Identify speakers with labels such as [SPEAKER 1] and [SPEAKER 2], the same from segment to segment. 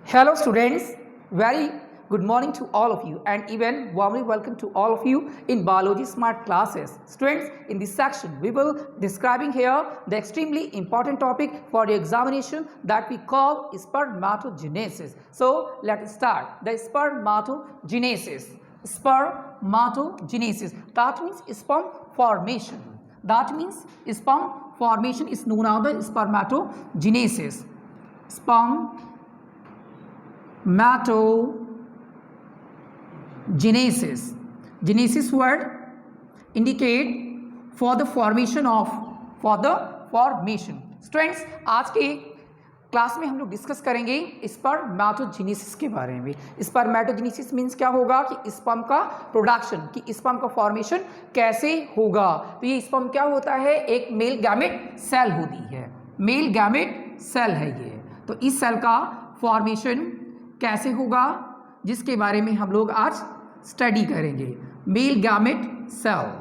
[SPEAKER 1] Hello students, very good morning to all of you and even warmly welcome to all of you in Biology Smart classes. Students, in this section we will describing here the extremely important topic for the examination that we call spermatogenesis. So let's start. The spermatogenesis. Spermatogenesis, that means sperm formation. That means sperm formation is known as the spermatogenesis. Spermatogenesis. Genesis word indicate for the formation. Students, आज के class में हम लोग discuss करेंगे spermatogenesis के बारे में. Spermatogenesis means क्या होगा कि स्पर्म का प्रोडक्शन, कि स्पर्म का फॉर्मेशन कैसे होगा. तो ये स्पर्म क्या होता है, एक मेल गैमेट सेल होती है. मेल गैमेट सेल है ये. तो इस सेल का फॉर्मेशन कैसे होगा जिसके बारे में हम लोग आज स्टडी करेंगे. Male gamete cell,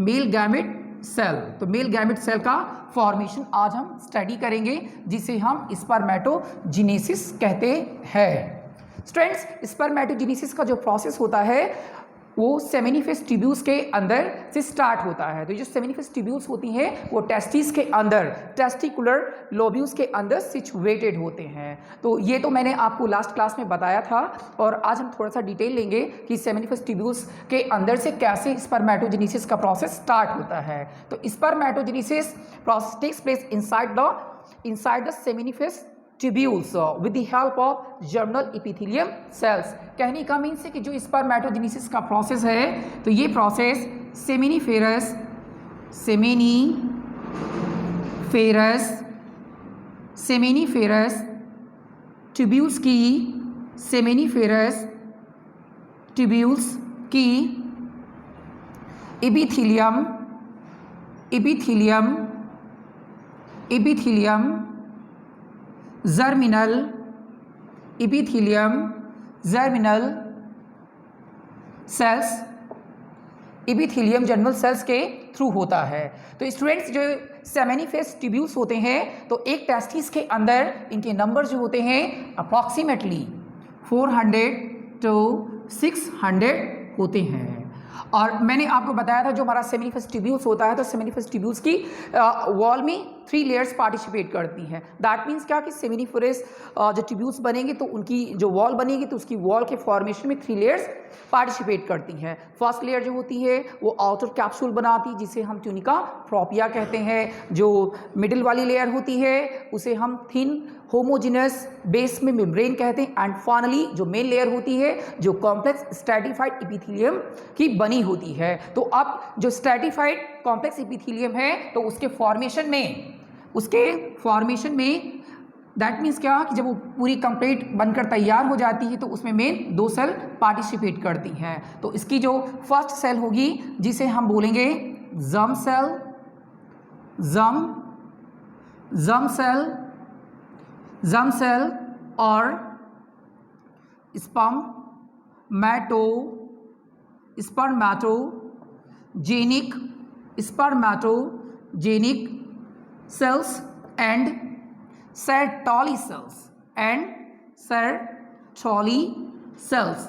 [SPEAKER 1] male gamete cell. तो मेल गैमेट सेल का फॉर्मेशन आज हम स्टडी करेंगे जिसे हम स्पर्मेटोजेनेसिस कहते हैं. स्टूडेंट्स, स्पर्मेटोजेनेसिस का जो प्रोसेस होता है वो सेमिनिफेस ट्यूब्यूल्स के अंदर से स्टार्ट होता है. तो जो सेमिनिफेस ट्यूब्यूल्स होती हैं वो टेस्टिस के अंदर, टेस्टिकुलर लोब्यूल्स के अंदर सिचुएटेड होते हैं. तो ये तो मैंने आपको लास्ट क्लास में बताया था और आज हम थोड़ा सा डिटेल लेंगे कि सेमिनिफेस ट्यूब्यूल्स के अंदर से कैसे स्पर्मेटोजेनेसिस का प्रोसेस स्टार्ट होता है. तो spermatogenesis process takes place inside the seminiferous tubules with the help of germinal epithelium cells. कहने का मीन्स है कि जो स्पर्मेटोजेनेसिस का प्रोसेस है तो ये प्रोसेस सेमिनिफेरस ट्यूब्यूल्स की epithelium germinal cells, epithelium germinal cells के थ्रू होता है. तो स्टूडेंट्स, जो सेमिनिफेस ट्यूब्यूल्स होते हैं तो एक टेस्टिस के अंदर इनके नंबर जो होते हैं अप्रॉक्सीमेटली 400 to 600 होते हैं. और मैंने आपको बताया था जो हमारा सेमिनिफेस ट्यूब्यूल्स होता है तो सेमिनिफेस ट्यूब्यूल्स की वॉल में 3 लेयर्स पार्टिसिपेट करती हैं. दैट मीन्स क्या कि सेमिनिफेरस जो ट्यूब्यूल्स बनेंगे तो उनकी जो वॉल बनेगी तो उसकी वॉल के फॉर्मेशन में 3 लेयर्स पार्टिसिपेट करती हैं. फर्स्ट लेयर जो होती है वो आउटर कैप्सूल बनाती जिसे हम ट्यूनिका प्रोपिया कहते हैं. जो मिडिल वाली लेयर होती है उसे हम थिन होमोजेनस बेस में मेम्ब्रेन कहते हैं. एंड फाइनली जो मेन लेयर होती है जो कॉम्प्लेक्स स्ट्रैटिफाइड एपिथेलियम की बनी होती है. तो अब जो स्ट्रैटिफाइड कॉम्प्लेक्स एपिथेलियम है तो उसके फॉर्मेशन में दैट मीन्स क्या कि जब वो पूरी कंप्लीट बनकर तैयार हो जाती है तो उसमें मेन 2 सेल पार्टिसिपेट करती हैं. तो इसकी जो फर्स्ट सेल होगी जिसे हम बोलेंगे जर्म सेल और स्पर्मेटोजेनिक cells and Sertoli cells.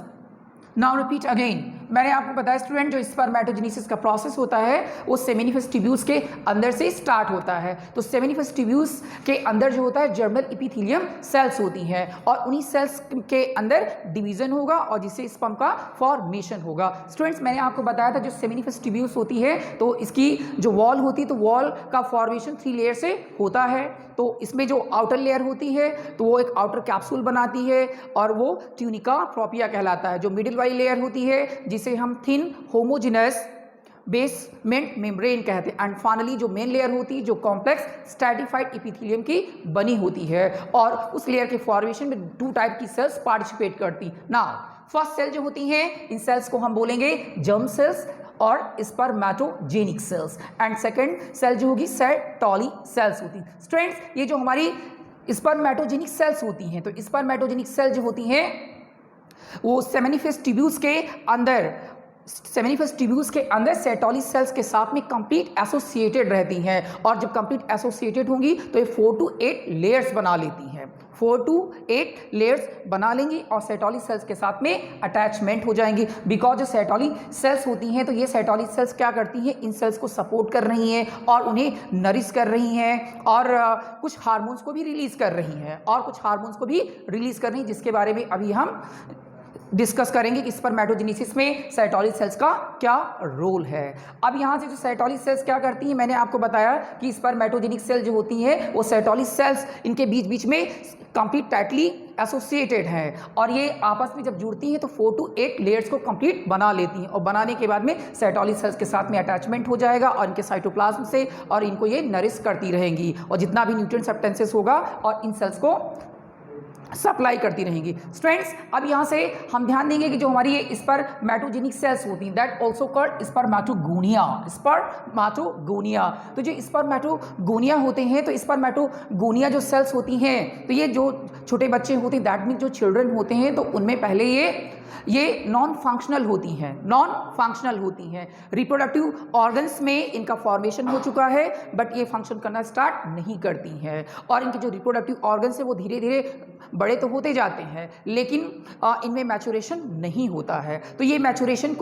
[SPEAKER 1] Now repeat again. मैंने आपको बताया स्टूडेंट जो स्पर्मेटोजेनेसिस का प्रोसेस होता है वो सेमिनिफेस ट्यूब्यूल्स के अंदर से स्टार्ट होता है. तो सेमिनिफेस ट्यूब्यूल्स के अंदर जो होता है जर्मिनल एपिथेलियम सेल्स होती हैं और उन्हीं सेल्स के अंदर डिवीजन होगा और जिससे स्पर्म का फॉर्मेशन होगा. स्टूडेंट्स, मैंने आपको बताया था जो सेमिनिफेस ट्यूब्यूल्स होती है तो इसकी जो वॉल होती है तो वॉल का फॉर्मेशन 3 लेयर से होता है. तो इसमें जो आउटर लेयर होती है तो वो एक आउटर कैप्सूल बनाती है और वो ट्यूनिका प्रोपिया कहलाता है. जो मिडिल वाली लेयर होती है जिसे हम थिन होमोजेनस बेसमेंट मेम्ब्रेन कहते हैं. एंड फाइनली जो मेन लेयर होती है जो कॉम्प्लेक्स स्ट्रैटिफाइड एपिथेलियम की बनी होती है और उस लेयर के फॉर्मेशन में 2 टाइप की सेल्स पार्टिसिपेट करती. नाउ फर्स्ट सेल जो होती हैं इन सेल्स को हम बोलेंगे जर्म सेल्स और स्पर्मेटोजेनिक सेल्स. एंड सेकेंड सेल जो होगी सेर्टोली सेल्स होती. स्टूडेंट्स, ये जो हमारी स्पर्मेटोजेनिक सेल्स होती हैं तो स्पर्मेटोजेनिक सेल जो होती हैं वो सेमिनिफेस ट्यूब्यूल्स के अंदर सेमिनिफेस ट्यूब्यूल्स के अंदर सेर्टोली सेल्स के साथ में कंप्लीट एसोसिएटेड रहती हैं और जब कंप्लीट एसोसिएटेड होंगी तो ये 4 to 8 लेयर्स बना लेती हैं. 4 to 8 लेयर्स बना लेंगी और सेटोली सेल्स के साथ में अटैचमेंट हो जाएंगी। बिकॉज जो सेटोली सेल्स होती हैं तो ये सेटोली सेल्स क्या करती हैं, इन सेल्स को सपोर्ट कर रही हैं और उन्हें नरिश कर रही हैं और कुछ हार्मोन्स को भी रिलीज कर रही हैं और कुछ हार्मोन्स को भी रिलीज कर रही हैं, जिसके बारे में अभी हम डिस्कस करेंगे कि स्पर्मेटोजेनेसिस में सेटोली सेल्स का क्या रोल है। अब यहाँ से जो सेटोली सेल्स क्या करती हैं, मैंने आपको बताया कि स्पर्मेटोजेनिक सेल जो होती हैं वो सेटोली सेल्स इनके बीच बीच में कंप्लीट टाइटली एसोसिएटेड हैं और ये आपस में जब जुड़ती हैं तो 4 to 8 लेयर्स को कंप्लीट बना लेती हैं और बनाने के बाद में सेटोली सेल्स के साथ में अटैचमेंट हो जाएगा और इनके साइटोप्लाज्म से और इनको ये नरिश करती रहेंगी और जितना भी न्यूट्रिएंट सब्सटेंसेस होगा और इन सेल्स को सप्लाई करती रहेंगी। स्टूडेंट्स अब यहाँ से हम ध्यान देंगे कि जो हमारी ये स्पर्मेटोजेनिक सेल्स होती हैं that also called spermatogonia. Spermatogonia, तो जो स्पर्मेटोगोनिया होते हैं तो स्पर्मेटोगोनिया जो सेल्स होती हैं तो ये जो छोटे बच्चे होते हैं दैट मीन जो चिल्ड्रन होते हैं तो उनमें पहले ये नॉन फंक्शनल होती हैं। रिप्रोडक्टिव ऑर्गन्स में इनका फॉर्मेशन हो चुका है बट ये फंक्शन करना स्टार्ट नहीं करती हैं और इनके जो रिप्रोडक्टिव ऑर्गन्स है वो धीरे धीरे बड़े तो होते जाते हैं लेकिन इनमें मैचुरेशन नहीं होता है। तो ये मैचुरेशन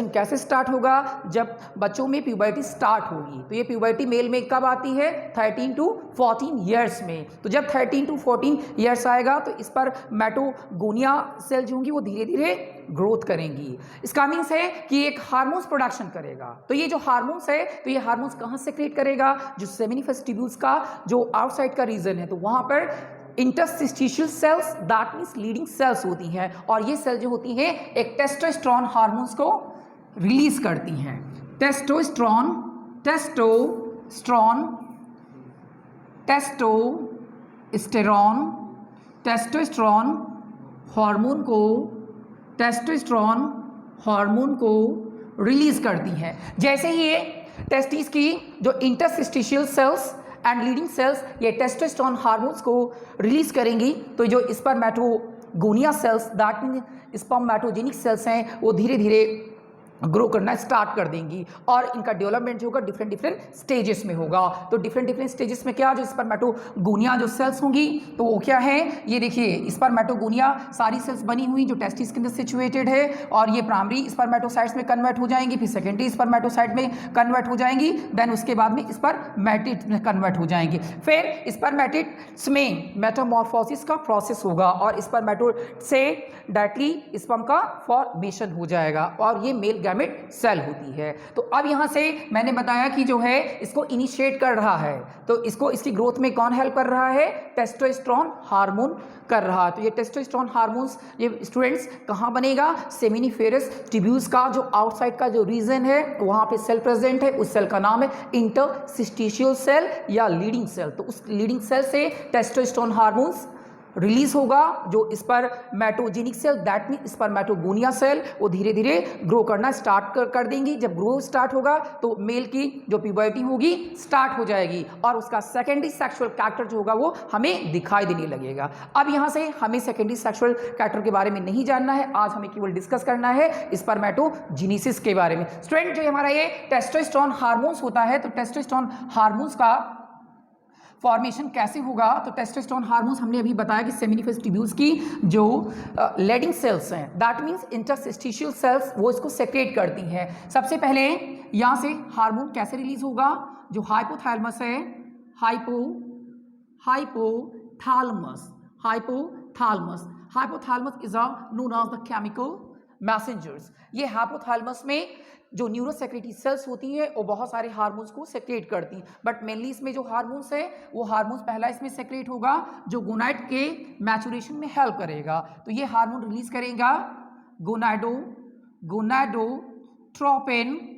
[SPEAKER 1] कैसे स्टार्ट होगा, जब बच्चों में प्यूबर्टी स्टार्ट होगी। तो ये प्यूबर्टी मेल में कब आती है, 13 to 14 ईयर्स में। तो जब 13 to 14 ईयर्स आएगा तो स्पर्मेटोगोनिया सेल जो होंगी वो धीरे धीरे ग्रोथ करेंगी। इसका मीन्स है कि एक हार्मोन्स प्रोडक्शन करेगा। तो ये जो हार्मोन्स है तो ये हार्मोन्स कहाँ से क्रिएट करेगा, जो सेमिनिफेस ट्यूब्यूल्स का जो आउटसाइड का रीजन है तो वहाँ पर interstitial cells that means Leydig cells होती हैं और ये सेल जो होती हैं एक टेस्टोस्टेरोन हार्मोन्स को रिलीज करती हैं। टेस्टोस्टेरोन हार्मोन को रिलीज करती हैं। जैसे ही ये टेस्टिस की जो interstitial cells and leading cells ये टेस्टोस्टेरोन हार्मोन्स को रिलीज करेंगी तो जो spermatogonia cells that mean spermatogenic cells हैं वो धीरे धीरे ग्रो करना स्टार्ट कर देंगी और इनका डेवलपमेंट जो होगा डिफरेंट स्टेजेस में होगा। तो डिफरेंट स्टेजेस में क्या, जो स्पर्मेटोगोनिया जो सेल्स होंगी तो वो क्या है, ये देखिए स्पर्मेटोगोनिया सारी सेल्स बनी हुई जो टेस्टिस के अंदर सिचुएटेड है और ये प्राइमरी स्पर्मेटोसाइट्स में कन्वर्ट हो जाएंगी, फिर सेकेंडरी स्पर्मेटोसाइट में कन्वर्ट हो जाएंगी, देन उसके बाद में स्पर्मेटिड में कन्वर्ट हो जाएंगी। फिर स्पर्मेटिड्स में मेटामॉर्फोसिस का प्रोसेस होगा और स्पर्मेटोड से डायरेक्टली स्पर्म का फॉर्मेशन हो जाएगा और ये मेल गैमेट सेल होती है। तो अब यहाँ से मैंने बताया कि जो है इसको इनिशिएट कर रहा है तो इसकी ग्रोथ में कौन हेल्प कर रहा है, टेस्टोस्टेरोन हार्मोन कर रहा है। तो ये टेस्टोस्टेरोन हार्मोन्स ये स्टूडेंट्स कहाँ बनेगा, सेमिनिफेरस ट्यूब्यूल्स का जो आउटसाइड का जो रीजन है वहाँ पे सेल प्रेजेंट है, उस सेल का नाम है इंटरस्टिशियल सेल या लीडिंग सेल। तो उस लीडिंग सेल से टेस्टोस्टेरोन हार्मोन्स रिलीज होगा। जो spermatogenic cell that mean spermatogonia cell वो धीरे धीरे ग्रो करना स्टार्ट कर देंगी। जब ग्रो स्टार्ट होगा तो मेल की जो प्यूबर्टी होगी स्टार्ट हो जाएगी और उसका सेकेंडरी सेक्सुअल कैरेक्टर जो होगा वो हमें दिखाई देने लगेगा। अब यहाँ से हमें सेकेंडरी सेक्सुअल कैरेक्टर के बारे में नहीं जानना है, आज हमें केवल डिस्कस करना है स्पर्मेटोजेनेसिस के बारे में। स्टूडेंट जो हमारा ये टेस्टोस्टेरोन हार्मोन्स होता है तो टेस्टोस्टेरोन हार्मोन्स का फॉर्मेशन कैसे होगा, तो टेस्टोस्टेरोन हार्मोन्स हमने अभी बताया कि सेमिनिफेस ट्यूब्यूल्स की जो लीडिंग सेल्स हैं दैट मीन्स इंटरस्टिशियल सेल्स वो इसको सेक्रेट करती हैं। सबसे पहले यहाँ से हार्मोन कैसे रिलीज होगा, जो हाइपोथैलेमस है, hypothalamus is known as the chemical messengers. ये हाइपोथैलेमस में जो न्यूरोसेक्रेटरी सेल्स होती हैं वो बहुत सारे हार्मोन्स को सेक्रेट करती हैं बट मेनली इसमें जो हार्मोन्स है वो हार्मोन्स पहला इसमें सेक्रेट होगा जो गोनाइड के मैचुरेशन में हेल्प करेगा। तो ये हार्मोन रिलीज करेगा gonadotropin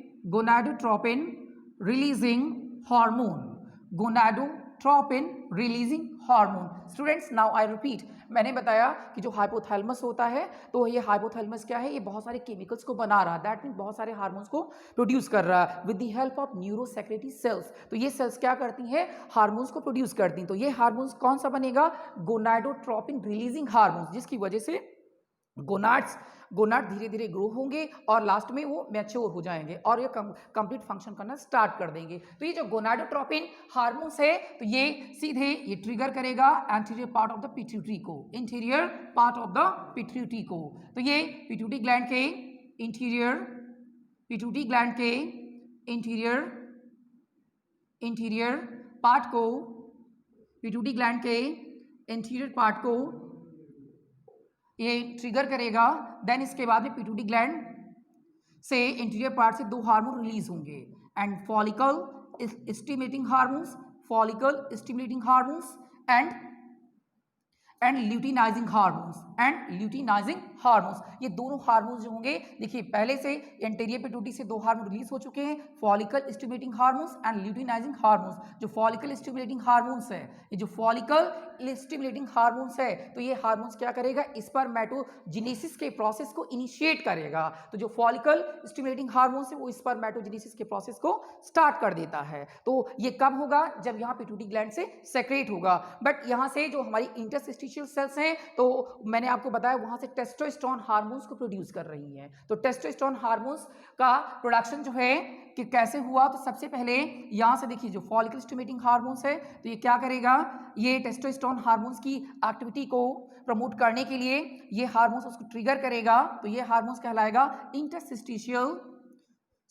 [SPEAKER 1] releasing hormone. Students now I repeat, मैंने बताया कि जो हाइपोथैलेमस होता है तो ये हाइपोथैलेमस क्या है, ये बहुत सारे केमिकल्स को बना रहा है दैट मीन बहुत सारे हार्मोन्स को प्रोड्यूस कर रहा है with the help of neurosecretory cells. तो ये सेल्स क्या करती हैं, हार्मोन्स को प्रोड्यूस करती हैं। तो ये हार्मोन्स कौन सा बनेगा, गोनाडोट्रोपिन रिलीजिंग हार्मोन्स, जिसकी वजह से गोनाड्स गोनाड धीरे धीरे ग्रो होंगे और लास्ट में वो मैच्योर हो जाएंगे और ये कंप्लीट फंक्शन करना स्टार्ट कर देंगे। तो ये जो गोनाडोट्रोपिन हार्मोन्स है तो ये सीधे ये ट्रिगर करेगा anterior part of the pituitary को, interior part of the pituitary को। तो ये पिट्यूटरी ग्लैंड के इंटीरियर, पिट्यूटरी ग्लैंड के इंटीरियर पार्ट को, पिट्यूटरी ग्लैंड के इंटीरियर पार्ट को ये ट्रिगर करेगा। देन इसके बाद में पिट्यूटरी ग्लैंड से इंटीरियर पार्ट से 2 हार्मोन रिलीज होंगे and follicle stimulating hormones, follicle stimulating hormones and luteinizing hormones, ये दोनों हार्मोन्स जो होंगे, देखिए पहले से एंटीरियर पिट्यूटरी से 2 हार्मोन रिलीज हो चुके हैं, follicle stimulating hormones and luteinizing hormones. जो फॉलिकल स्टिमुलेटिंग हार्मोन्स है, ये जो फॉलिकल स्टिमुलेटिंग हार्मोन्स है तो ये हार्मोन्स क्या करेगा, स्पर्मेटोजेनेसिस के प्रोसेस को इनिशिएट करेगा। तो जो फॉलिकल स्टिमुलेटिंग हार्मोन्स है वो स्पर्मेटोजेनेसिस के प्रोसेस को स्टार्ट कर देता है। तो ये कब होगा, जब यहाँ पिट्यूटरी ग्लैंड से सेक्रेट होगा। बट यहाँ से जो हमारी इंटरस्टिशियल सेल्स हैं तो मैंने आपको बताया वहाँ से टेस्टोस्टेरोन हार्मोन्स को प्रोड्यूस कर रही हैं। तो टेस्टोस्टेरोन हार्मोन्स का प्रोडक्शन जो है कि कैसे हुआ, तो सबसे पहले यहाँ से देखिए जो फॉलिकल स्टिमुलेटिंग हार्मोन्स है तो ये क्या करेगा, ये टेस्टोस्टेरोन हार्मोन्स की एक्टिविटी को प्रमोट करने के लिए ये हार्मोन्स उसको ट्रिगर करेगा। तो ये हार्मोन्स कहलाएगा इंटरस्टिशियल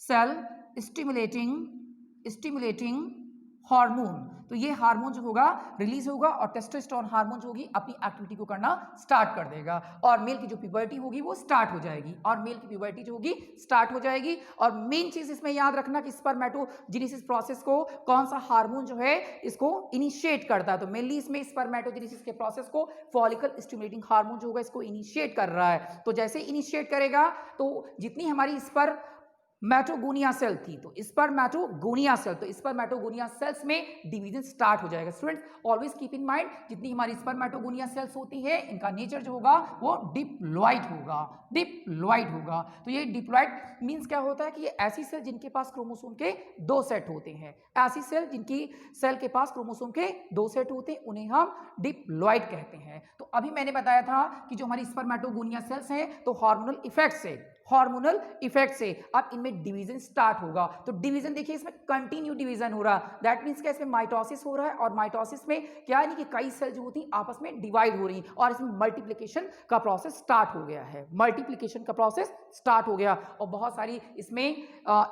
[SPEAKER 1] सेल स्टिमुलेटिंग हार्मोन। तो ये हार्मोन जो होगा रिलीज होगा और टेस्टोस्टेरोन हार्मोन जो होगी अपनी एक्टिविटी को करना स्टार्ट कर देगा और मेल की जो प्यूबर्टी होगी वो स्टार्ट हो जाएगी और मेन चीज इसमें याद रखना कि स्पर्मेटोजेनेसिस प्रोसेस को कौन सा हार्मोन जो है इसको इनिशिएट करता है। तो मेनली इसमें स्पर्मेटोजेनेसिस के प्रोसेस को फॉलिकल स्टिमुलेटिंग हार्मोन जो होगा इसको इनिशिएट कर रहा है। तो जैसे इनिशिएट करेगा तो जितनी हमारी स्पर्मेटोगोनिया सेल थी तो स्पर्मेटोगोनिया सेल्स में डिवीजन स्टार्ट हो जाएगा। Students always keep in mind जितनी हमारी स्पर्मेटोगोनिया सेल्स होती है इनका नेचर जो होगा वो डिप्लॉइड होगा। तो ये डिप्लॉइड मींस क्या होता है कि ये ऐसी सेल जिनके पास क्रोमोसोम के 2 सेट होते हैं, ऐसी सेल जिनकी सेल के पास क्रोमोसोम के 2 सेट होते हैं उन्हें हम डिप्लॉइड कहते हैं। तो अभी मैंने बताया था कि जो हमारी स्पर्मेटोगोनिया सेल्स हैं तो हार्मोनल इफेक्ट से अब इनमें डिवीजन स्टार्ट होगा। तो डिवीजन देखिए इसमें कंटिन्यू डिवीजन हो रहा है, दैट मींस क्या इसमें माइटोसिस हो रहा है और माइटोसिस में क्या है कि कई सेल जो होती हैं आपस में डिवाइड हो रही और इसमें मल्टीप्लिकेशन का प्रोसेस स्टार्ट हो गया और बहुत सारी इसमें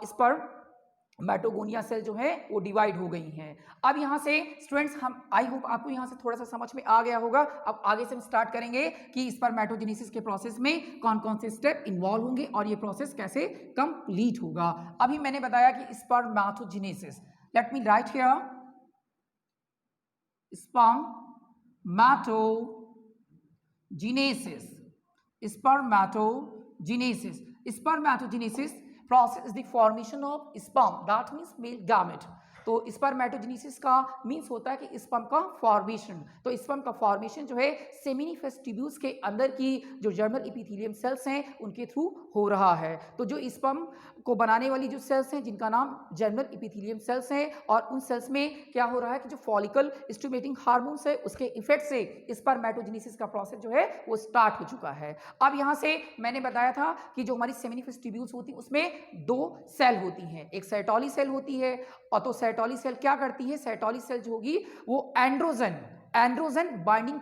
[SPEAKER 1] स्पर्मेटोगोनिया सेल जो है वो डिवाइड हो गई हैं। अब यहाँ से स्टूडेंट्स हम आई होप आपको यहाँ से थोड़ा सा समझ में आ गया होगा। अब आगे से हम स्टार्ट करेंगे कि स्पर्मेटोजेनेसिस के प्रोसेस में कौन कौन से स्टेप इन्वॉल्व होंगे और ये प्रोसेस कैसे कंप्लीट होगा। अभी मैंने बताया कि spermatogenesis, let me right here spermatogenesis process is the formation of sperm, that means male gamete। तो स्पर्मेटोजेनेसिस का मीन्स होता है कि स्पर्म का फॉर्मेशन। तो स्पर्म का फॉर्मेशन जो है सेमिनिफेस ट्यूब्यूल्स के अंदर की जो जर्मिनल एपिथेलियम सेल्स हैं उनके थ्रू हो रहा है। तो जो स्पर्म को बनाने वाली जो सेल्स हैं जिनका नाम जर्मिनल एपिथेलियम सेल्स हैं और उन सेल्स में क्या हो रहा है कि जो फॉलिकल स्टिमुलेटिंग हार्मोन्स है उसके इफेक्ट से स्पर्मेटोजेनेसिस का प्रोसेस जो है वो स्टार्ट हो चुका है। अब यहाँ से मैंने बताया था कि जो हमारी सेमिनिफेस ट्यूब्यूल्स होती है उसमें 2 सेल होती हैं, एक सेटोली सेल होती है और तो सेटोली सेल क्या करती है, सेटोली सेल जो होगी वो एंड्रोजन बाइंडिंग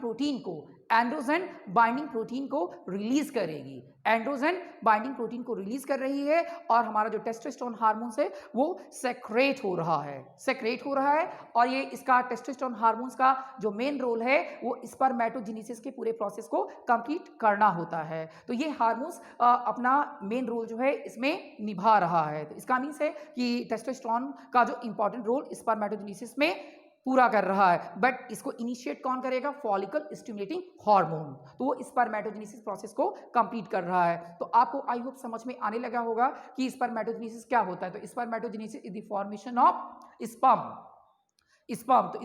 [SPEAKER 1] प्रोटीन को रिलीज करेगी, कर रही है और हमारा जो टेस्टोस्टेरोन हार्मोन्स है वो सेक्रेट हो रहा है और ये इसका टेस्टोस्टेरोन हार्मोन्स का जो मेन रोल है वो स्पर्मेटोजेनेसिस के पूरे प्रोसेस को कंप्लीट करना होता है। तो ये हार्मोन्स अपना मेन रोल जो है इसमें निभा रहा है। तो इसका मीन्स है कि टेस्टोस्टेरोन का जो इंपॉर्टेंट रोल स्पर्मेटोजेनेसिस में पूरा कर रहा है, बट इसको इनिशिएट कौन करेगा, फॉलिकल स्टिमुलेटिंग हार्मोन। तो वो स्पर्मेटोजेनेसिस प्रोसेस को कंप्लीट कर रहा है। तो आपको आई होप समझ में आने लगा होगा कि स्पर्मेटोजेनेसिस क्या होता है। तो spermatogenesis is the formation of sperm. तो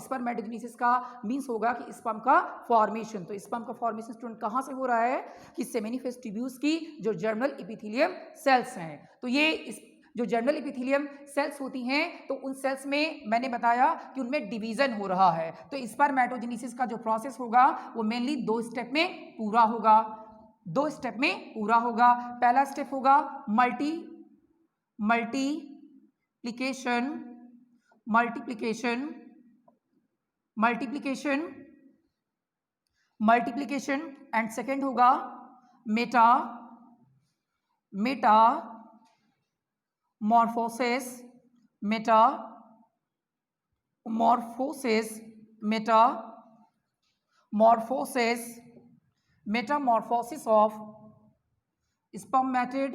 [SPEAKER 1] स्पर्मेटोजेनेसिस का मीन्स होगा कि स्पर्म का फॉर्मेशन। तो स्पर्म का फॉर्मेशन स्टूडेंट कहाँ से हो रहा है कि सेमिनिफेस ट्यूब्यूल्स की जो जर्मिनल एपिथेलियम सेल्स हैं। तो ये जो जर्मिनल एपिथेलियम सेल्स होती हैं तो उन सेल्स में मैंने बताया कि उनमें डिवीजन हो रहा है। तो स्पर्मेटोजेनेसिस का जो प्रोसेस होगा वो मेनली 2 स्टेप में पूरा होगा। दो स्टेप में पूरा होगा। पहला स्टेप होगा मल्टीप्लिकेशन एंड सेकेंड होगा Metamorphosis of spermatid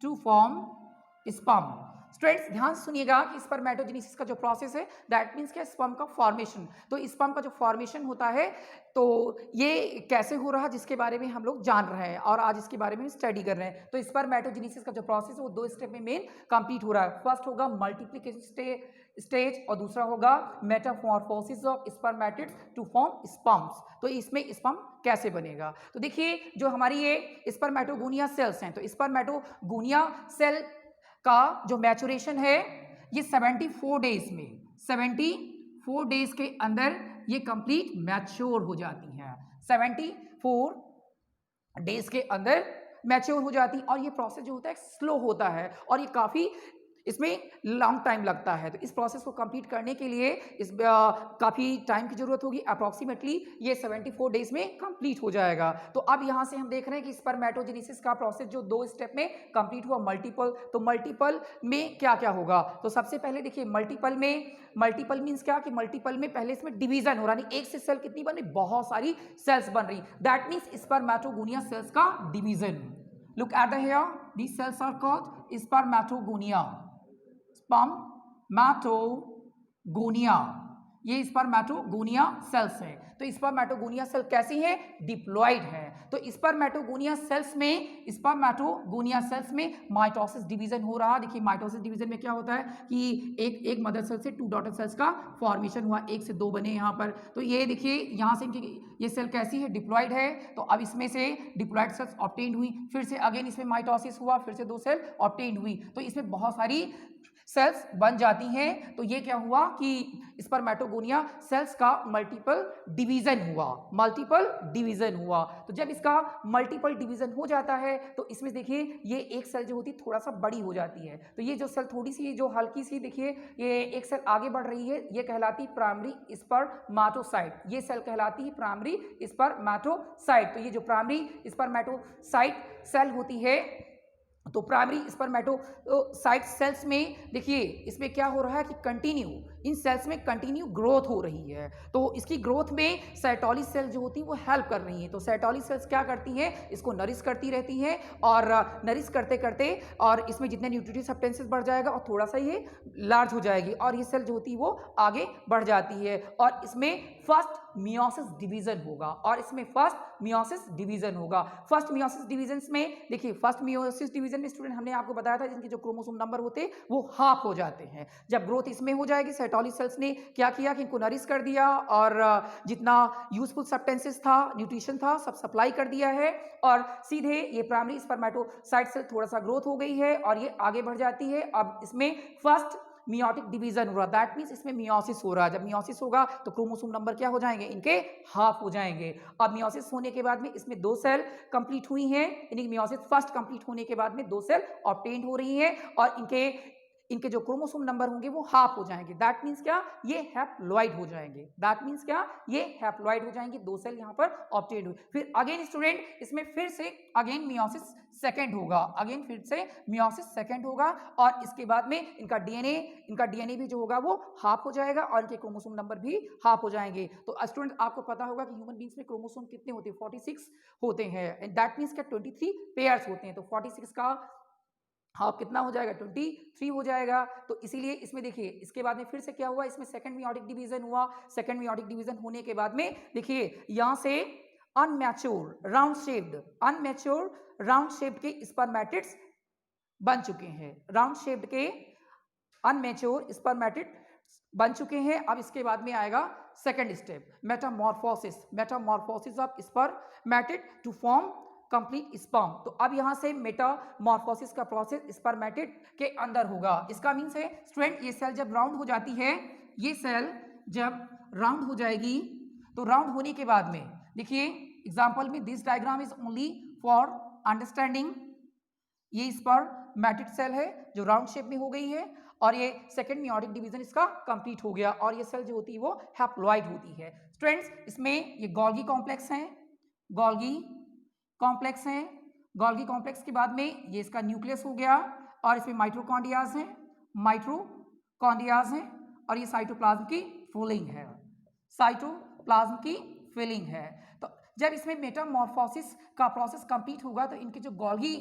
[SPEAKER 1] to form sperm। Students ध्यान से सुनिएगा कि स्पर्मेटोजेनेसिस का जो प्रोसेस है दैट मीन्स क्या, स्पर्म का फॉर्मेशन। तो स्पर्म का जो फॉर्मेशन होता है तो ये कैसे हो रहा है जिसके बारे में हम लोग जान रहे हैं और आज इसके बारे में स्टडी कर रहे हैं। तो स्पर्मेटोजेनेसिस का जो प्रोसेस है वो दो स्टेप में मेन कंप्लीट हो रहा है। फर्स्ट होगा मल्टीप्लिकेशन स्टेज और दूसरा होगा metamorphosis of spermatids to form sperms. तो इसमें स्पर्म कैसे बनेगा, तो देखिए जो हमारी ये स्पर्मेटोगोनिया सेल्स हैं, तो स्पर्मेटोगोनिया सेल का जो मैचुरेशन है ये 74 डेज के अंदर ये कंप्लीट मैच्योर हो जाती हैं। 74 डेज के अंदर मैच्योर हो जाती, और ये प्रोसेस जो होता है स्लो होता है और ये काफ़ी इसमें लॉन्ग टाइम लगता है। तो इस प्रोसेस को कंप्लीट करने के लिए इस काफ़ी टाइम की ज़रूरत होगी। अप्रॉक्सीमेटली ये 74 डेज में कंप्लीट हो जाएगा। तो अब यहाँ से हम देख रहे हैं कि स्पर्मेटोजेनेसिस का प्रोसेस जो दो स्टेप में कंप्लीट हुआ मल्टीपल, तो मल्टीपल में क्या क्या होगा, तो सबसे पहले देखिए मल्टीपल मीन्स क्या कि मल्टीपल में पहले इसमें डिवीजन हो रहा, नहीं एक से सेल कितनी बन रही, बहुत सारी सेल्स बन रही, दैट मीन्स स्पर्मेटोगोनिया सेल्स का division. Look at the here, these cells are called spermatogonia. ये स्पर्मेटोगोनिया सेल्स है। तो स्पर्मेटोगोनिया सेल कैसी है, डिप्लॉइड है। तो स्पर्मेटोगोनिया सेल्स में माइटोसिस डिवीजन हो रहा। देखिए माइटोसिस डिवीजन में क्या होता है कि एक मदर सेल से 2 डॉटर सेल्स का फॉर्मेशन हुआ, 1 से 2 बने यहाँ पर। तो ये देखिए यहाँ से ये सेल कैसी है, डिप्लॉइड है। तो अब इसमें से डिप्लॉइड सेल्स ऑब्टेन्ड हुई, फिर से अगेन इसमें माइटोसिस हुआ, फिर से 2 सेल ऑब्टेन्ड हुई, तो इसमें बहुत सारी सेल्स बन जाती हैं। तो ये क्या हुआ कि स्पर्मेटोगोनिया सेल्स का मल्टीपल डिवीजन हुआ। तो जब इसका मल्टीपल डिवीजन हो जाता है तो इसमें देखिए ये एक सेल जो होती है थोड़ा सा बड़ी हो जाती है। तो ये जो सेल थोड़ी सी जो हल्की सी देखिए ये एक सेल आगे बढ़ रही है, ये कहलाती है प्राइमरी स्पर्मेटोसाइट। ये सेल कहलाती है प्राइमरी स्पर्मेटोसाइट। तो ये जो प्राइमरी स्पर्मेटोसाइट सेल होती है, तो प्राइमरी स्पर्मेटोसाइट सेल्स में देखिए इसमें क्या हो रहा है कि इन सेल्स में कंटिन्यू ग्रोथ हो रही है। तो इसकी ग्रोथ में साइटोली सेल जो होती है वो हेल्प कर रही हैं। तो साइटोली सेल्स क्या करती हैं, इसको नरिश करती रहती हैं और नरिश करते करते और इसमें जितने न्यूट्रिटिव सब्सटेंसेस बढ़ जाएगा और थोड़ा सा ये लार्ज हो जाएगी और ये सेल जो होती है वो आगे बढ़ जाती है और इसमें फर्स्ट मियोसिस डिवीजन होगा। फर्स्ट मियोसिस डिवीजन में देखिए फर्स्ट मियोसिस डिवीजन में स्टूडेंट हमने आपको बताया था जिनके जो क्रोमोसोम नंबर होते हैं वो हाफ हो जाते हैं। जब ग्रोथ इसमें हो जाएगी साइटोली सेल्स ने क्या किया कि इनको नरिश कर दिया और जितना यूजफुल सब्सटेंसेस था, न्यूट्रिशन था, सब सप्लाई कर दिया है और सीधे ये प्राइमरी स्पर्मेटोसाइट सेल थोड़ा सा ग्रोथ हो गई है और ये आगे बढ़ जाती है। अब इसमें फर्स्ट मियोटिक डिवीजन हो रहा, दैट मीन्स इसमें मियोसिस हो रहा है। जब मियोसिस होगा तो क्रोमोसोम नंबर क्या हो जाएंगे, इनके हाफ हो जाएंगे। अब मियोसिस होने के बाद में इसमें 2 सेल कंप्लीट हुई हैं, यानी मियोसिस फर्स्ट कंप्लीट होने के बाद में 2 सेल ऑब्टेन्ड हो रही हैं और इनके जो क्रोमोसोम नंबर होंगे वो हाफ हो जाएंगे। दैट मीन्स क्या, ये हैप्लॉइड हो जाएंगे। 2 सेल यहाँ पर ऑब्टेन्ड हुई। फिर अगेन स्टूडेंट इसमें फिर से अगेन मियोसिस सेकंड होगा और इसके बाद में इनका डीएनए भी जो होगा वो हाफ हो जाएगा और इनके क्रोमोसोम नंबर भी हाफ हो जाएंगे। तो स्टूडेंट आपको पता होगा कि ह्यूमन बींग्स में क्रोमोसोम कितने होते हैं, 46 होते हैं। दैट मीन्स क्या 23 पेयर्स होते हैं। तो 46 का हाफ कितना हो जाएगा, 23 हो जाएगा। तो इसीलिए इसमें देखिए इसके बाद में फिर से क्या हुआ, इसमें सेकंड मियोटिक डिवीजन हुआ। सेकंड मियोटिक डिवीजन होने के बाद में देखिए यहाँ से अनमैच्योर राउंड शेप्ड के स्पर्मेटिड्स बन चुके हैं। अब इसके बाद में आएगा second step metamorphosis of spermatid to form complete sperm. तो अब यहाँ से मेटामॉर्फोसिस का प्रोसेस स्पर्मेटिड के अंदर होगा। इसका मीन्स है स्टूडेंट, ये सेल जब राउंड हो जाती है, ये सेल जब राउंड हो जाएगी, तो राउंड होने के बाद में देखिए एग्जाम्पल में this diagram is only for understanding. ये स्पर्मेटिड सेल है जो राउंड शेप में हो गई है, और ये सेकेंड मियोटिक डिवीजन इसका कंप्लीट हो गया, और ये सेल जो होती है वो हैप्लॉइड होती है। स्टूडेंट्स, इसमें ये गोल्गी कॉम्प्लेक्स हैं, गोल्गी कॉम्प्लेक्स हैं। गोल्गी कॉम्प्लेक्स के बाद में ये इसका न्यूक्लियस हो गया, और इसमें माइटोकॉन्ड्रियाज हैं, माइटोकॉन्ड्रियाज हैं, और ये साइटोप्लाज्म की फिलिंग है, साइटोप्लाज्म की फिलिंग है। तो जब इसमें मेटामॉर्फोसिस का प्रोसेस कंप्लीट होगा तो इनके जो गोल्गी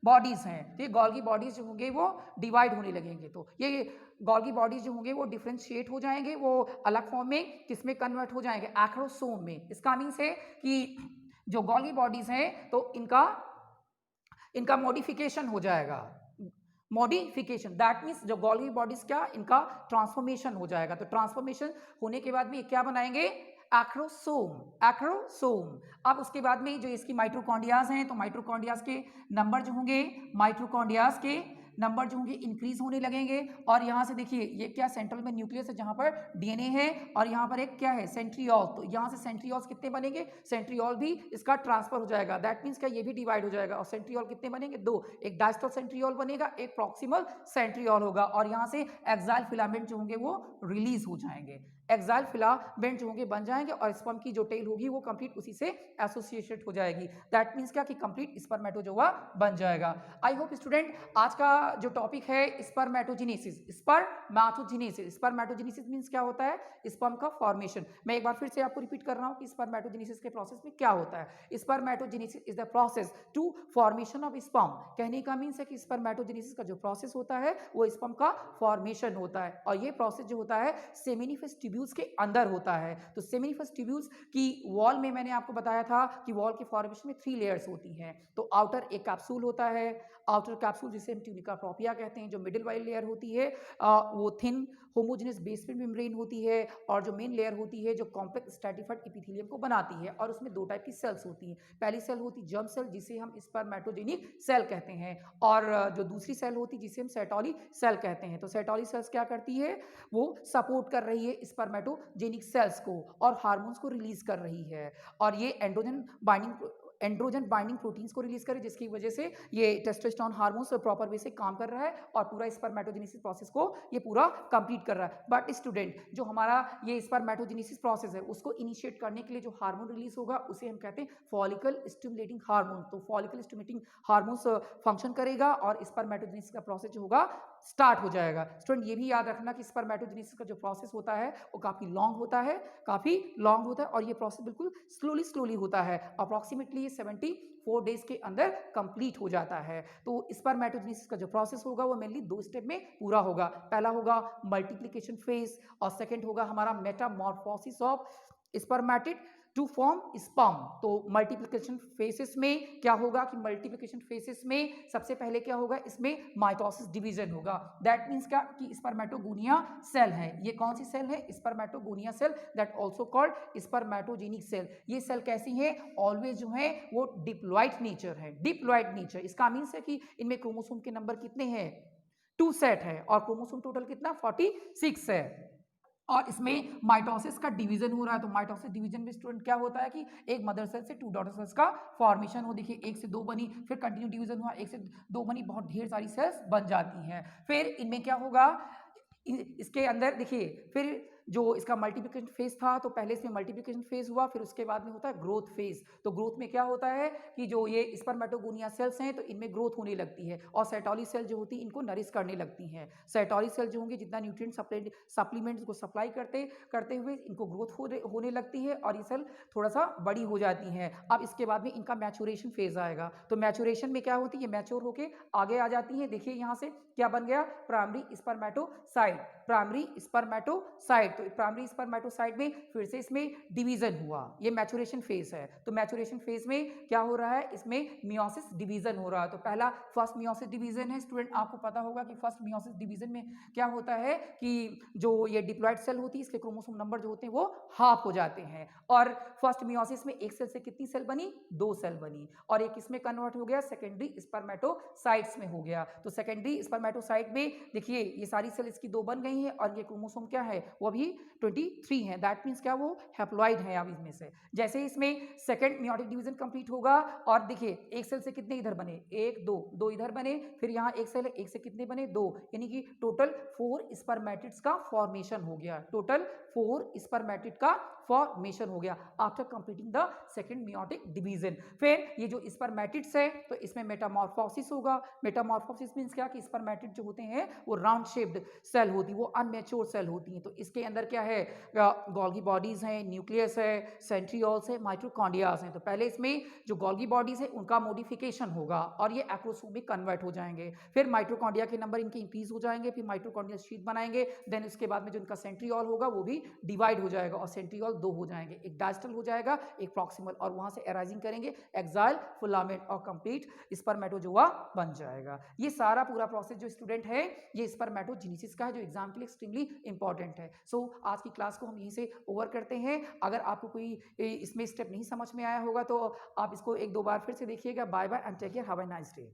[SPEAKER 1] बॉडीज हैं, तो ये गोल्गी बॉडीज जो होंगे वो डिवाइड होने लगेंगे। तो ये गोल्गी बॉडीज जो होंगे वो डिफरेंशिएट हो जाएंगे, वो अलग फॉर्म में किसमें कन्वर्ट हो जाएंगे, एक्रोसोम में। इसका मीन्स है कि जो गोल्गी बॉडीज हैं तो इनका मॉडिफिकेशन हो जाएगा, मॉडिफिकेशन, दैट मीन्स जो गोल्गी बॉडीज क्या, इनका ट्रांसफॉर्मेशन हो जाएगा। तो ट्रांसफॉर्मेशन होने के बाद में ये क्या बनाएंगे, एक्रोसोम, एक्रोसोम। अब उसके बाद में जो इसकी माइटोकॉन्ड्रियाज हैं, तो माइटोकॉन्ड्रियाज के नंबर जो होंगे, माइटोकॉन्ड्रियाज के नंबर जो होंगे इंक्रीज होने लगेंगे, और यहाँ से देखिए ये क्या सेंट्रल में न्यूक्लियस है जहाँ पर डीएनए है, और यहाँ पर एक क्या है सेंट्रियोल। तो यहाँ से सेंट्रियोल्स कितने बनेंगे, सेंट्रियोल भी इसका ट्रांसफर हो जाएगा, दैट मीन्स क्या ये भी डिवाइड हो जाएगा। और सेंट्रियोल कितने बनेंगे, दो, एक डायस्टल सेंट्रियोल बनेगा, एक प्रॉक्सिमल सेंट्रियोल होगा, और यहाँ से एक्साइल फिलामेंट जो होंगे वो रिलीज हो जाएंगे, एक्साइल फिलामेंट जो होंगे बन जाएंगे, और स्पर्म की जो टेल होगी वो कंप्लीट उसी से एसोसिएटेड हो जाएगी। दैट मीन्स क्या कि कंप्लीट स्पर्मेटोजोआ बन जाएगा। आई होप स्टूडेंट आज का जो टॉपिक है स्पर्मेटोजेनेसिस, स्पर्मेटोजेनेसिस, स्पर्मेटोजेनेसिस मीन्स क्या होता है, स्पर्म का फॉर्मेशन। मैं एक बार फिर से आपको रिपीट कर रहा हूँ कि स्पर्मेटोजेनेसिस के प्रोसेस में क्या होता है। Spermatogenesis is the process to formation of sperm. कहने का मीन्स है कि स्पर्मेटोजेनेसिस का जो प्रोसेस होता है वो स्पर्म का फॉर्मेशन होता है, और ये प्रोसेस जो होता है सेमिनिफेस ट्यूब्यूल्स के अंदर होता है। तो सेमिनिफेस ट्यूब्यूल्स की वॉल में मैंने आपको बताया था कि वॉल के फॉर्मेशन में 3 लेयर्स होती हैं। तो आउटर एक कैप्सूल होता है, आउटर कैप्सूल जिसे हम ट्यूनिका प्रोपिया कहते हैं। जो मिडिल वाली लेयर होती है वो थिन होमोजेनस बेसमेंट मेम्ब्रेन होती है, और जो मेन लेयर होती है जो कॉम्पैक्ट स्ट्रैटिफाइड एपिथेलियम को बनाती है, और उसमें 2 टाइप की सेल्स होती हैं। पहली सेल होती है जर्म सेल जिसे हम स्पर्मेटोजेनिक सेल कहते हैं, और जो दूसरी सेल होती है जिसे हम सेटोली सेल कहते हैं। तो सेटोली सेल्स क्या करती है, वो सपोर्ट कर रही है स्पर्मेटोजेनिक सेल्स को, और हार्मोन्स को रिलीज कर रही है, और ये एंड्रोजन बाइंडिंग प्रोटीन्स को रिलीज करे, जिसकी वजह से ये टेस्टोस्टेरोन हार्मोन्स प्रॉपर वे से काम कर रहा है, और पूरा स्पर्मेटोजेनेसिस प्रोसेस को ये पूरा कंप्लीट कर रहा है। बट स्टूडेंट, जो हमारा ये स्पर्मेटोजेनेसिस प्रोसेस है उसको इनिशिएट करने के लिए जो हार्मोन रिलीज होगा उसे हम कहते हैं फॉलिकल स्टिमुलेटिंग हार्मोन। तो फॉलिकल स्टिमुलेटिंग हार्मोन्स फंक्शन करेगा, और स्पर्मेटोजेनेसिस का प्रोसेस जो होगा स्टार्ट हो जाएगा। स्टूडेंट, ये भी याद रखना कि स्पर्मेटोजेनेसिस का जो प्रोसेस होता है वो काफ़ी लॉन्ग होता है, काफ़ी लॉन्ग होता है, और ये प्रोसेस बिल्कुल स्लोली होता है। अप्रॉक्सीमेटली 74 डेज के अंदर कंप्लीट हो जाता है। तो स्पर्मेटोजेनेसिस का जो प्रोसेस होगा वो मेनली 2 स्टेप में पूरा होगा। पहला होगा मल्टीप्लिकेशन फेज, और सेकंड होगा हमारा metamorphosis of spermatid to form sperm. तो मल्टीप्लिकेशन फेसेस में क्या होगा कि मल्टीप्लिकेशन फेसेस में सबसे पहले क्या होगा, इसमें माइटोसिस डिवीजन होगा। दैट मीन्स क्या कि स्पर्मेटोगोनिया सेल है। ये कौन सी सेल है, spermatogonia cell, that also called spermatogenic cell. ये सेल कैसी है, ऑलवेज जो है वो डिप्लॉइड नेचर है, डिप्लॉइड नेचर। इसका मीन्स है कि इनमें क्रोमोसोम के नंबर कितने हैं, 2 सेट है, और क्रोमोसोम टोटल कितना 46 है, और इसमें माइटोसिस का डिवीजन हो रहा है। तो माइटोसिस डिवीजन में स्टूडेंट क्या होता है कि एक मदर सेल से 2 डॉटर सेल्स का फॉर्मेशन हो। देखिए 1 से 2 बनी, फिर कंटिन्यू डिवीजन हुआ, 1 से 2 बनी, बहुत ढेर सारी सेल्स बन जाती हैं। फिर इनमें क्या होगा, इसके अंदर देखिए फिर जो इसका मल्टीप्लिकेशन फेज था, तो पहले इसमें मल्टीप्लिकेशन फेज हुआ, फिर उसके बाद में होता है ग्रोथ फेज। तो ग्रोथ में क्या होता है कि जो ये स्पर्मेटोगोनिया सेल्स हैं तो इनमें ग्रोथ होने लगती है, और सेटोली सेल जो होती है इनको नरिश करने लगती हैं। सेटोली सेल जो होंगे जितना न्यूट्रिएंट सप्लीमेंट्स को सप्लाई करते हुए इनको ग्रोथ होने लगती है, और ये सेल थोड़ा सा बड़ी हो जाती हैं। अब इसके बाद में इनका मैचुरेशन फेज आएगा। तो मैचुरेशन में क्या होती है, ये मैच्योर होकर आगे आ जाती है। देखिए यहाँ से क्या बन गया, प्राइमरी स्पर्मेटोसाइट। Primary spermatocyte. तो प्राइमरी स्पर्मेटोसाइट में फिर से इसमें डिवीजन हुआ, ये मैचुरेशन फेज है। तो मैचुरेशन फेज में क्या हो रहा है, इसमें मियोसिस डिवीजन हो रहा है। तो पहला फर्स्ट मियोसिस डिवीजन है। स्टूडेंट आपको पता होगा कि फर्स्ट मियोसिस डिवीजन में क्या होता है कि जो ये डिप्लॉइड सेल होती है इसके क्रोमोसोम नंबर जो होते हैं वो हाफ हो जाते हैं। और फर्स्ट मियोसिस में एक सेल से कितनी सेल बनी, 2 सेल बनी, और एक किसमें कन्वर्ट हो गया, सेकेंडरी स्पर्मेटोसाइट्स में हो गया। तो सेकेंडरी स्पर्मेटोसाइट में देखिए ये सारी सेल इसकी 2 बन गई हैं और ये क्रोमोसोम क्या है वो अभी 23 है। दैट मीन्स क्या, वो हैप्लॉइड है अब इसमें से। जैसे ही इसमें सेकेंड मियोटिक डिवीजन कंप्लीट होगा और देखिए एक सेल से कितने इधर बने, 1 2 2 इधर बने, फिर यहाँ एक सेल है, एक से कितने बने, 2, यानी कि टोटल 4 स्पर्मेटिड्स का फॉर्मेशन हो गया। टोटल 4 स्पर्मेटिड का फॉर्मेशन हो गया after completing the second meiotic division. फिर ये जो स्पर्मेटिड्स है तो इसमें मेटामॉर्फोसिस होगा। मेटामॉर्फोसिस मींस क्या कि स्पर्मेटिड जो होते हैं वो राउंड शेप्ड सेल होती है, वो अनमैच्योर सेल होती हैं। तो इसके अंदर क्या है, गोल्गी बॉडीज हैं, न्यूक्लियस है, सेंट्रियोल्स है, माइटोकॉन्ड्रियाज हैं। तो पहले इसमें जो गोल्गी बॉडीज है उनका मॉडिफिकेशन होगा और ये एक्रोसोम में कन्वर्ट हो जाएंगे। फिर माइटोकॉन्ड्रिया के नंबर इनके इंक्रीज हो जाएंगे, फिर माइटोकॉन्ड्रियल शीट बनाएंगे। देन उसके बाद में जो इनका सेंट्रियोल होगा वो भी डिवाइड हो जाएगा और सेंट्रियोल 2 हो जाएंगे, एक डायस्टल हो जाएगा, एक प्रॉक्सिमल, और वहां से एराइजिंग करेंगे एक्साइल फिलामेंट और कंप्लीट स्पर्मेटोजोआ बन जाएगा। ये सारा पूरा प्रोसेस जो स्टूडेंट है ये स्पर्मेटोजेनेसिस का है, जो एग्जाम के लिए एक्सट्रीमली इंपॉर्टेंट है। सो आज की क्लास को हम यहीं से ओवर करते हैं। अगर आपको कोई इसमें स्टेप नहीं समझ में आया होगा तो आप इसको 1-2 बार फिर से देखिएगा। Bye bye and take care, have a nice day.